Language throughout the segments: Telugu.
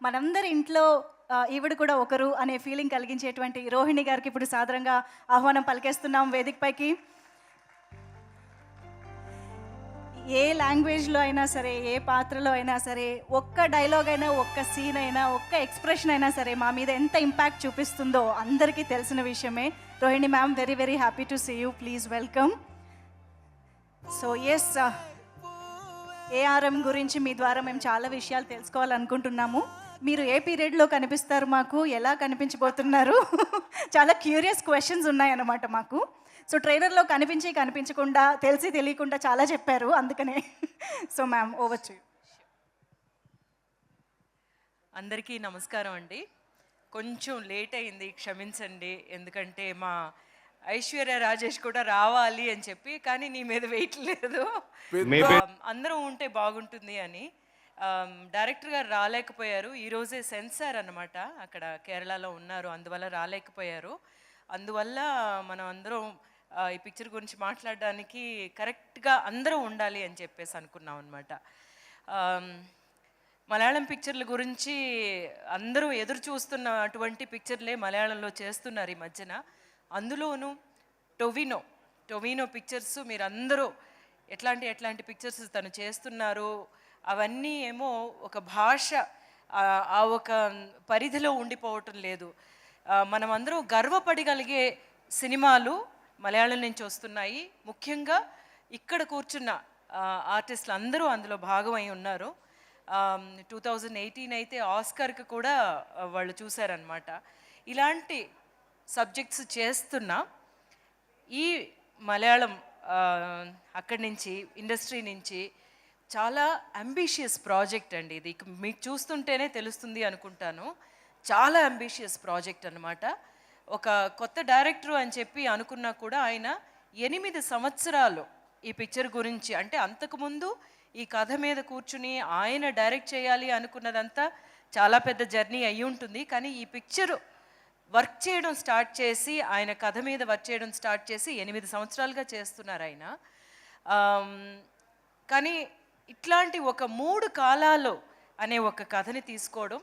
మనందరి ఇంట్లో ఈవిడ కూడా ఒకరు అనే ఫీలింగ్ కలిగించేటువంటి రోహిణి గారికి ఇప్పుడు సాదరంగా ఆహ్వానం పలికేస్తున్నాం వేదికపైకి. ఏ లాంగ్వేజ్లో అయినా సరే, ఏ పాత్రలో అయినా సరే, ఒక్క డైలాగ్ అయినా, ఒక్క సీన్ అయినా, ఒక్క ఎక్స్ప్రెషన్ అయినా సరే మా మీద ఎంత ఇంపాక్ట్ చూపిస్తుందో అందరికీ తెలిసిన విషయమే. Rohini ma'am, very very happy to see you. Please welcome. So yes, ARM గురించి మీ ద్వారా మేము చాలా విషయాలు తెలుసుకోవాలనుకుంటున్నాము. మీరు ఏ పీరియడ్లో కనిపిస్తారు మాకు, ఎలా కనిపించబోతున్నారు? చాలా క్యూరియస్ క్వశ్చన్స్ ఉన్నాయన్నమాట మాకు. సో ట్రైలర్లో కనిపించి కనిపించకుండా, తెలిసి తెలియకుండా చాలా చెప్పారు, అందుకనే. So ma'am, over to you. అందరికీ నమస్కారం అండి. కొంచెం లేట్ అయింది, క్షమించండి. ఎందుకంటే మా ఐశ్వర్య రాజేష్ కూడా రావాలి అని చెప్పి, కానీ నీ మీద వెయిట్ లేదు, అందరం ఉంటే బాగుంటుంది అని. డైరెక్టర్ గారు రాలేకపోయారు, ఈరోజే సెన్సార్ అన్నమాట, అక్కడ కేరళలో ఉన్నారు, అందువల్ల రాలేకపోయారు. అందువల్ల మనం అందరం ఈ పిక్చర్ గురించి మాట్లాడడానికి కరెక్ట్గా అందరం ఉండాలి అని చెప్పేసి అనుకున్నాం అనమాట. మలయాళం పిక్చర్ల గురించి అందరూ ఎదురు చూస్తున్న అటువంటి పిక్చర్లే మలయాళంలో చేస్తున్నారు ఈ మధ్యన. అందులోనూ టొవినో పిక్చర్స్ మీరు అందరూ ఎట్లాంటి పిక్చర్స్ తను చేస్తున్నారు, అవన్నీ ఏమో ఒక భాష ఆ ఒక పరిధిలో ఉండిపోవటం లేదు. మనం అందరూ గర్వపడగలిగే సినిమాలు మలయాళం నుంచి వస్తున్నాయి. ముఖ్యంగా ఇక్కడ కూర్చున్న ఆర్టిస్టులు అందరూ అందులో భాగమై ఉన్నారు. 2018 అయితే ఆస్కార్కి కూడా వాళ్ళు చూశారనమాట. ఇలాంటి సబ్జెక్ట్స్ చేస్తున్న ఈ మలయాళం అక్కడి నుంచి, ఇండస్ట్రీ నుంచి చాలా అంబిషియస్ ప్రాజెక్ట్ అండి ఇది. మీకు చూస్తుంటేనే తెలుస్తుంది అనుకుంటాను. చాలా అంబిషియస్ ప్రాజెక్ట్ అన్నమాట. ఒక కొత్త డైరెక్టర్ అని చెప్పి అనుకున్నా కూడా ఆయన 8 సంవత్సరాలు ఈ పిక్చర్ గురించి, అంటే అంతకుముందు ఈ కథ మీద కూర్చుని ఆయన డైరెక్ట్ చేయాలి అనుకున్నదంతా చాలా పెద్ద జర్నీ అయి ఉంటుంది. కానీ ఈ పిక్చర్ వర్క్ చేయడం స్టార్ట్ చేసి, ఆయన కథ మీద వర్క్ చేయడం స్టార్ట్ చేసి 8 సంవత్సరాలుగా చేస్తున్నారు ఆయన. కానీ ఇట్లాంటి ఒక 3 కాలాలు అనే ఒక కథని తీసుకోవడం,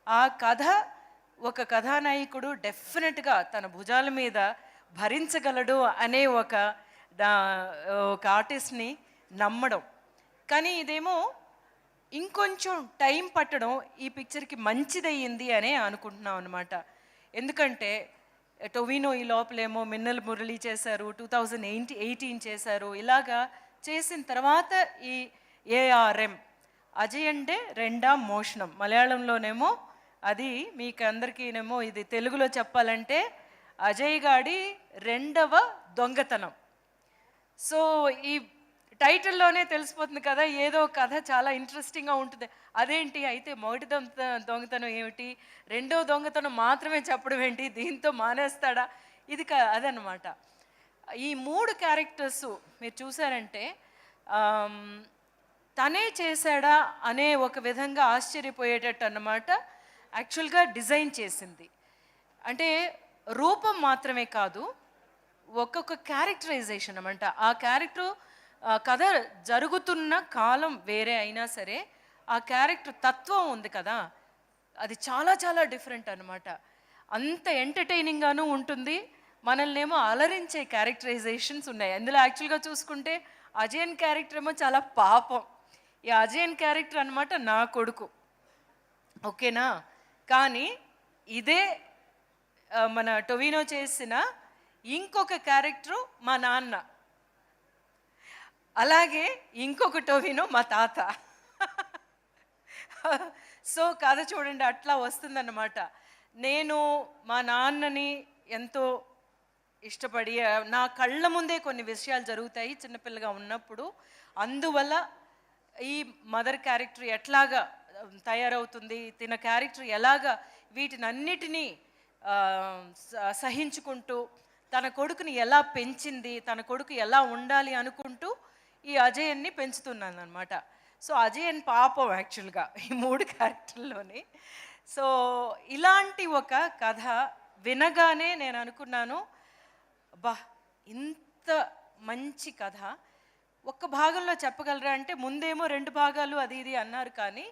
ఆ కథ ఒక కథానాయకుడు డెఫినెట్గా తన భుజాల మీద భరించగలడు అనే ఒక ఆర్టిస్ట్ని నమ్మడం. కానీ ఇదేమో ఇంకొంచెం టైం పట్టడం ఈ పిక్చర్కి మంచిదయ్యింది అనే అనుకుంటున్నాం అనమాట. ఎందుకంటే టొవినో ఈ లోపలేమో మిన్నల్ మురళి చేశారు, 2018 చేశారు. ఇలాగా చేసిన తర్వాత ఈ ఏఆర్ఎం, అజయ్ అంటే రెండాం మోషణం, మలయాళంలోనేమో అది మీకు అందరికీనేమో, ఇది తెలుగులో చెప్పాలంటే అజయ్ గాడి రెండవ దొంగతనం. సో ఈ టైటిల్లోనే తెలిసిపోతుంది కదా, ఏదో కథ చాలా ఇంట్రెస్టింగ్గా ఉంటుంది. అదేంటి అయితే మొదటి దొంగతనం ఏమిటి, రెండవ దొంగతనం మాత్రమే చెప్పడం ఏంటి, దీంతో మానేస్తాడా, ఇది అదనమాట. ఈ 3 క్యారెక్టర్స్ మీరు చూసారంటే తనే చేశాడా అనే ఒక విధంగా ఆశ్చర్యపోయేటట్టు అన్నమాట యాక్చువల్గా డిజైన్ చేసింది. అంటే రూపం మాత్రమే కాదు, ఒక్కొక్క క్యారెక్టరైజేషన్ అన్నమాట. ఆ క్యారెక్టర్ కథ జరుగుతున్న కాలం వేరే అయినా సరే, ఆ క్యారెక్టర్ తత్వం ఉంది కదా, అది చాలా చాలా డిఫరెంట్ అనమాట. అంత ఎంటర్టైనింగ్గాను ఉంటుంది, మనల్ని ఏమో అలరించే క్యారెక్టరైజేషన్స్ ఉన్నాయి అందులో. యాక్చువల్గా చూసుకుంటే అజయన్ క్యారెక్టర్ ఏమో చాలా పాపం. ఈ అజయన్ క్యారెక్టర్ అనమాట నా కొడుకు, ఓకేనా. కానీ ఇదే మన టొవినో చేసిన ఇంకొక క్యారెక్టరు మా నాన్న, అలాగే ఇంకొక టొవినో మా తాత. సో కథ చూడండి అట్లా వస్తుందన్నమాట. నేను మా నాన్నని ఎంతో ఇష్టపడి, నా కళ్ళ ముందే కొన్ని విషయాలు జరుగుతాయి చిన్నపిల్లగా ఉన్నప్పుడు. అందువల్ల ఈ మదర్ క్యారెక్టర్ ఎట్లాగా తయారవుతుంది, తిన క్యారెక్టర్ ఎలాగా వీటినన్నిటినీ సహించుకుంటూ తన కొడుకుని ఎలా పెంచింది, తన కొడుకు ఎలా ఉండాలి అనుకుంటూ ఈ అజయన్ని పెంచుతున్నాను అనమాట. సో అజయన్ పాపం యాక్చువల్గా ఈ 3 క్యారెక్టర్లోని. సో ఇలాంటి ఒక కథ వినగానే నేను అనుకున్నాను, బా ఇంత మంచి కథ ఒక్క భాగంలో చెప్పగలరా అంటే, ముందేమో 2 భాగాలు అది ఇది అన్నారు, కానీ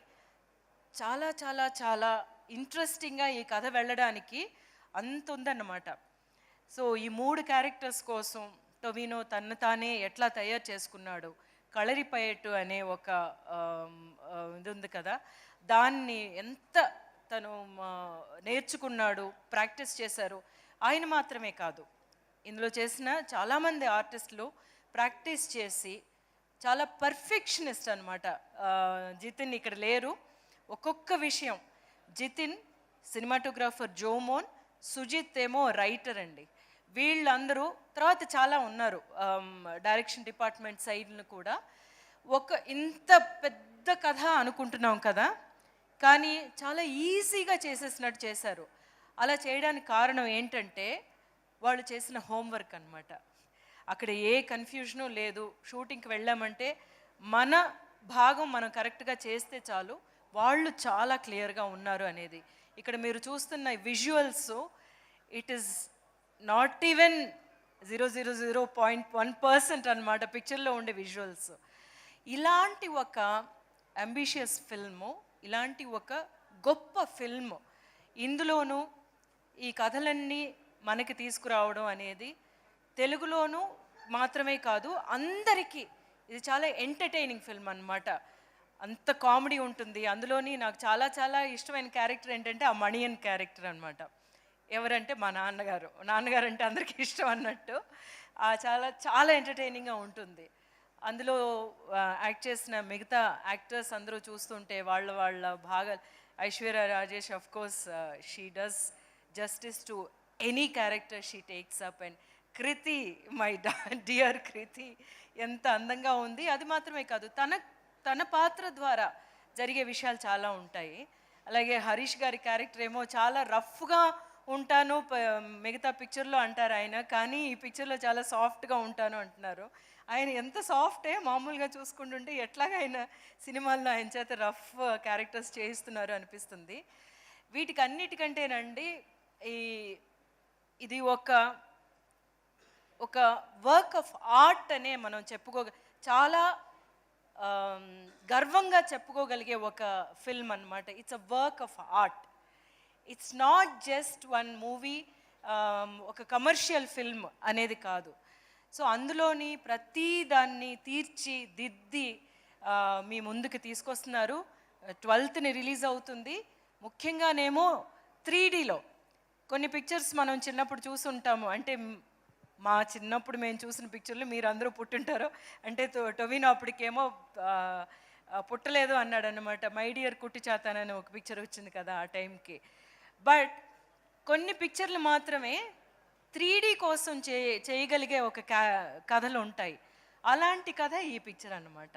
చాలా చాలా చాలా ఇంట్రెస్టింగ్గా ఈ కథ వెళ్ళడానికి అంత ఉందన్నమాట. సో ఈ 3 క్యారెక్టర్స్ కోసం టొవినో తన్ను తానే ఎట్లా తయారు చేసుకున్నాడు, కళరిపయట్టు అనే ఒక ఇది ఉంది కదా, దాన్ని ఎంత తను నేర్చుకున్నాడు, ప్రాక్టీస్ చేశారు. ఆయన మాత్రమే కాదు, ఇందులో చేసిన చాలామంది ఆర్టిస్టులు ప్రాక్టీస్ చేసి చాలా పర్ఫెక్షనిస్ట్ అనమాట. జితిన్ ఇక్కడ లేరు. ఒక్కొక్క విషయం, జితిన్ సినిమాటోగ్రాఫర్, జోమోన్, సుజిత్ ఏమో రైటర్ అండి. వీళ్ళందరూ తర్వాత చాలా ఉన్నారు డైరెక్షన్ డిపార్ట్మెంట్ సైడ్ను కూడా. ఇంత పెద్ద కథ అనుకుంటున్నాం కదా, కానీ చాలా ఈజీగా చేసేసినట్టు చేశారు. అలా చేయడానికి కారణం ఏంటంటే వాళ్ళు చేసిన హోంవర్క్ అనమాట. అక్కడ ఏ కన్ఫ్యూజను లేదు. షూటింగ్కి వెళ్ళామంటే మన భాగం మనం కరెక్ట్గా చేస్తే చాలు, వాళ్ళు చాలా క్లియర్గా ఉన్నారు అనేది. ఇక్కడ మీరు చూస్తున్న visuals, it is not even 0.1% అనమాట పిక్చర్లో ఉండే విజువల్స్. ఇలాంటి ఒక అంబిషియస్ ఫిల్ము, ఇలాంటి ఒక గొప్ప ఫిల్మ్ ఇందులోనూ ఈ కథలన్నీ మనకి తీసుకురావడం అనేది తెలుగులోనూ మాత్రమే కాదు, అందరికీ ఇది చాలా ఎంటర్టైనింగ్ ఫిల్మ్ అనమాట. అంత కామెడీ ఉంటుంది అందులోని. నాకు చాలా చాలా ఇష్టమైన క్యారెక్టర్ ఏంటంటే ఆ మణియన్ క్యారెక్టర్ అనమాట. ఎవరంటే మా నాన్నగారు. నాన్నగారు అంటే అందరికీ ఇష్టం అన్నట్టు. చాలా చాలా ఎంటర్టైనింగ్గా ఉంటుంది. అందులో యాక్ట్ చేసిన మిగతా యాక్టర్స్ అందరూ చూస్తుంటే వాళ్ళ వాళ్ళ భాగాలు, Aishwarya Rajesh of course she does justice to any character she takes up. And Kriti, my dear Kriti ఎంత అందంగా ఉంది. అది మాత్రమే కాదు, తన పాత్ర ద్వారా జరిగే విషయాలు చాలా ఉంటాయి. అలాగే హరీష్ గారి క్యారెక్టర్ ఏమో చాలా రఫ్గా ఉంటాను మిగతా పిక్చర్లో అంటారు ఆయన, కానీ ఈ పిక్చర్లో చాలా సాఫ్ట్గా ఉంటాను అంటున్నారు. ఆయన ఎంత సాఫ్టే, మామూలుగా చూసుకుంటుంటే ఎట్లాగా ఆయన సినిమాల్లో ఆయన చేత రఫ్ క్యారెక్టర్స్ చేయిస్తున్నారు అనిపిస్తుంది. వీటికి అన్నిటికంటేనండి ఇది ఒక వర్క్ ఆఫ్ ఆర్ట్ అనే మనం చాలా గర్వంగా చెప్పుకోగలిగే ఒక ఫిల్మ్ అనమాట. It's a work of art. It's not just one movie, ఒక కమర్షియల్ ఫిల్మ్ అనేది కాదు. సో అందులోని ప్రతి దాన్ని తీర్చిదిద్ది మీ ముందుకు తీసుకొస్తున్నారు. 12th రిలీజ్ అవుతుంది. ముఖ్యంగానేమో 3Dలో కొన్ని పిక్చర్స్ మనం చిన్నప్పుడు చూసుంటాము. అంటే మా చిన్నప్పుడు మేము చూసిన పిక్చర్లు మీరు అందరూ పుట్టుంటారు. అంటే టొవినో అప్పటికేమో పుట్టలేదు అన్నాడు అనమాట. మై డియర్ కుట్టి చాతానని ఒక పిక్చర్ వచ్చింది కదా ఆ టైంకి. బట్ కొన్ని పిక్చర్లు మాత్రమే 3D కోసం చేయగలిగే ఒక కథలు ఉంటాయి. అలాంటి కథ ఈ పిక్చర్ అన్నమాట.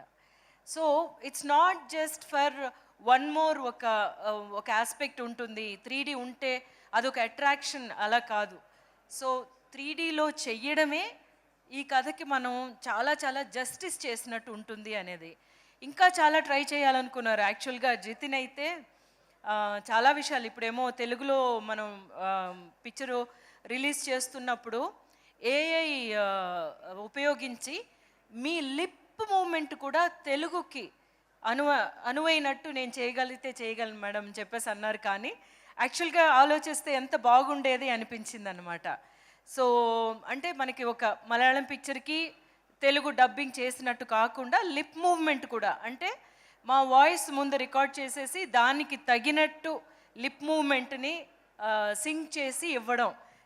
So it's not just for one more ఒక ఆస్పెక్ట్ ఉంటుంది. 3D ఉంటే అదొక అట్రాక్షన్, అలా కాదు. సో 3Dలో చెయ్యడమే ఈ కథకి మనం చాలా చాలా జస్టిస్ చేసినట్టు ఉంటుంది అనేది. ఇంకా చాలా ట్రై చేయాలనుకున్నారు యాక్చువల్గా జితిన్ అయితే. చాలా విషయాలు ఇప్పుడేమో తెలుగులో మనం పిక్చరు రిలీజ్ చేస్తున్నప్పుడు ఏఐ ఉపయోగించి మీ లిప్ మూమెంట్ కూడా తెలుగుకి అనువైనట్టు నేను చేయగలను మేడం చెప్పేసి అన్నారు. కానీ యాక్చువల్గా ఆలోచిస్తే ఎంత బాగుండేది అనిపించింది అనమాట. సో అంటే మనకి ఒక మలయాళం పిక్చర్కి తెలుగు డబ్బింగ్ చేసినట్టు కాకుండా లిప్ మూవ్మెంట్ కూడా, అంటే మా వాయిస్ ముందు రికార్డ్ చేసేసి దానికి తగినట్టు లిప్ మూవ్మెంట్ని సింక్ చేసి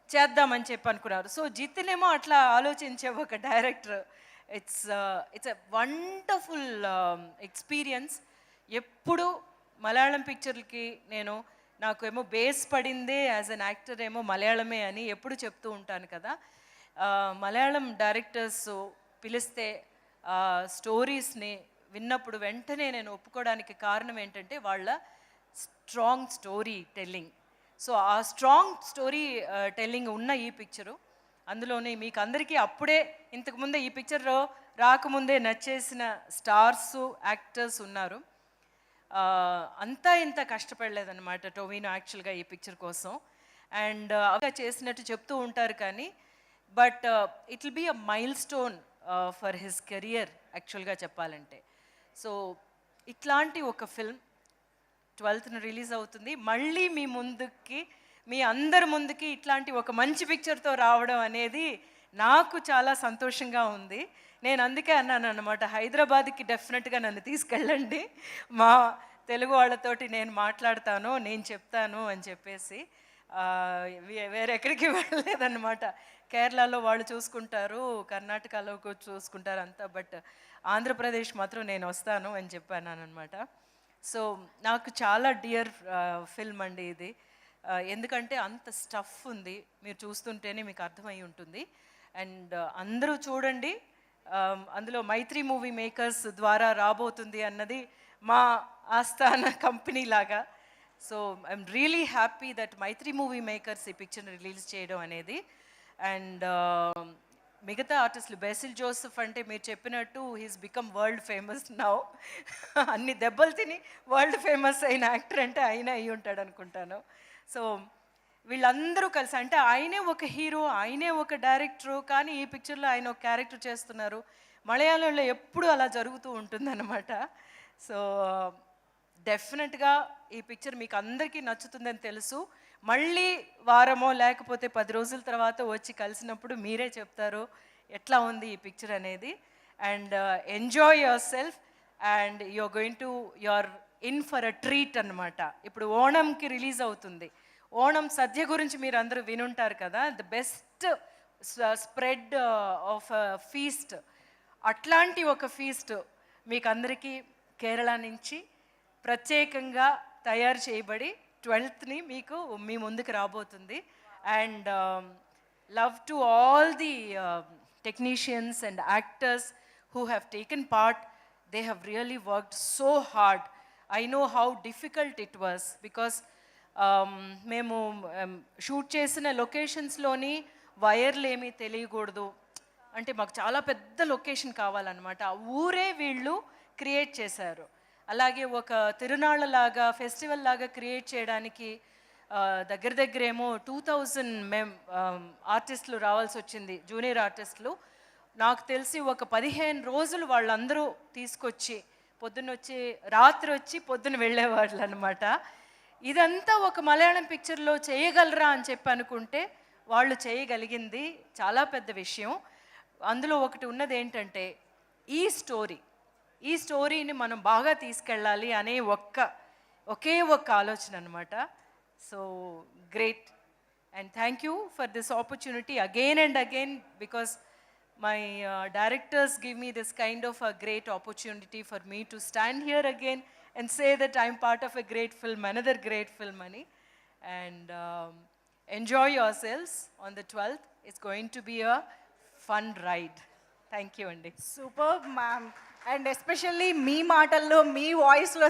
చేద్దామని చెప్పి అనుకున్నారు. సో జితిన్ ఏమో అట్లా ఆలోచించే ఒక director. It's a wonderful experience. ఎప్పుడు మలయాళం పిక్చర్లకి నాకు ఏమో బేస్ పడిందే యాజ్ అన్ యాక్టర్ ఏమో మలయాళమే అని ఎప్పుడు చెప్తూ ఉంటాను కదా. మలయాళం డైరెక్టర్స్ పిలిస్తే స్టోరీస్ని విన్నప్పుడు వెంటనే నేను ఒప్పుకోవడానికి కారణం ఏంటంటే వాళ్ళ స్ట్రాంగ్ స్టోరీ టెల్లింగ్. సో ఆ స్ట్రాంగ్ స్టోరీ టెల్లింగ్ ఉన్న ఈ పిక్చరు, అందులోనే మీకు అందరికీ అప్పుడే ఇంతకుముందే ఈ పిక్చర్లో రాకముందే నచ్చేసిన స్టార్సు, యాక్టర్స్ ఉన్నారు. అంతా ఇంత కష్టపడలేదన్నమాట టొవినో యాక్చువల్గా ఈ పిక్చర్ కోసం. అండ్ చేసినట్టు చెప్తూ ఉంటారు కానీ but it will be a milestone for his career యాక్చువల్గా చెప్పాలంటే. సో ఇట్లాంటి ఒక ఫిల్మ్ 12th రిలీజ్ అవుతుంది. మళ్ళీ మీ అందరి ముందుకి ఇట్లాంటి ఒక మంచి పిక్చర్తో రావడం అనేది నాకు చాలా సంతోషంగా ఉంది. నేను అందుకే అన్నాను అనమాట, హైదరాబాద్కి డెఫినెట్గా నన్ను తీసుకెళ్ళండి, మా తెలుగు వాళ్ళతోటి నేను మాట్లాడతాను, నేను చెప్తాను అని చెప్పేసి. వేరే ఎక్కడికి వెళ్ళలేదన్నమాట. కేరళలో వాళ్ళు చూసుకుంటారు, కర్ణాటకలో చూసుకుంటారు అంతా, బట్ ఆంధ్రప్రదేశ్ మాత్రం నేను వస్తాను అని చెప్పాను అనమాట. సో నాకు చాలా డియర్ ఫిల్మ్ అండి ఇది. ఎందుకంటే అంత స్టఫ్ ఉంది, మీరు చూస్తుంటేనే మీకు అర్థమై ఉంటుంది. అండ్ అందరూ చూడండి. అందులో మైత్రి మూవీ మేకర్స్ ద్వారా రాబోతుంది అన్నది మా ఆస్థాన కంపెనీ లాగా. So I'm really happy that Mythri movie makers ఈ పిక్చర్ని రిలీజ్ చేయడం అనేది. అండ్ మిగతా ఆర్టిస్టులు, బెసిల్ జోసెఫ్ అంటే మీరు చెప్పినట్టు he's become world famous now. అన్ని దెబ్బలు తిని వరల్డ్ ఫేమస్ అయిన యాక్టర్ అంటే ఆయనే అయి ఉంటాడు అనుకుంటాను. సో వీళ్ళందరూ కలిసి, అంటే ఆయనే ఒక హీరో, ఆయనే ఒక డైరెక్టరు, కానీ ఈ పిక్చర్లో ఆయన ఒక క్యారెక్టర్ చేస్తున్నారు. మలయాళంలో ఎప్పుడు అలా జరుగుతూ ఉంటుందన్నమాట. సో డెఫినెట్గా ఈ పిక్చర్ మీకు అందరికీ నచ్చుతుందని తెలుసు. మళ్ళీ వారమో లేకపోతే 10 రోజుల తర్వాత వచ్చి కలిసినప్పుడు మీరే చెప్తారు ఎట్లా ఉంది ఈ పిక్చర్ అనేది. And enjoy yourself and you're in for a treat అనమాట. ఇప్పుడు ఓణంకి రిలీజ్ అవుతుంది. ఓణం సద్య గురించి మీరు అందరూ వినుంటారు కదా, the best spread of feast. అట్లాంటి ఒక ఫీస్ట్ మీకు అందరికీ కేరళ నుంచి ప్రత్యేకంగా తయారు చేయబడి 12th మీకు మీ ముందుకు రాబోతుంది. And love to all the technicians and actors who have taken part. They have really worked so hard. I know how difficult it was because మేము షూట్ చేసిన లొకేషన్స్లోని వైర్లు ఏమీ తెలియకూడదు, అంటే మాకు చాలా పెద్ద లొకేషన్ కావాలన్నమాట. ఆ ఊరే వీళ్ళు క్రియేట్ చేశారు. అలాగే ఒక తిరునాళ్ళలాగా, ఫెస్టివల్ లాగా క్రియేట్ చేయడానికి దగ్గరేమో 2000 ఆర్టిస్టులు రావాల్సి వచ్చింది, జూనియర్ ఆర్టిస్టులు. నాకు తెలిసి ఒక 15 రోజులు వాళ్ళందరూ తీసుకొచ్చి పొద్దున్నొచ్చి రాత్రి వచ్చి పొద్దున్న వెళ్ళేవాళ్ళు అనమాట. ఇదంతా ఒక మలయాళం పిక్చర్లో చేయగలరా అని చెప్పి అనుకుంటే వాళ్ళు చేయగలిగింది చాలా పెద్ద విషయం. అందులో ఒకటి ఉన్నది ఏంటంటే ఈ స్టోరీని మనం బాగా తీసుకెళ్ళాలి అనే ఒకే ఒక్క ఆలోచన అనమాట. So great, and thank you for this opportunity again and again, because my directors give me this kind of a great opportunity for me to stand here again and say that I'm part of a great film, another great film, Mani. And enjoy yourselves on the 12th. It's going to be a fun ride. Thank you, Andy. Super ma'am. And especially మీ మాటల్లో, మీ వాయిస్లో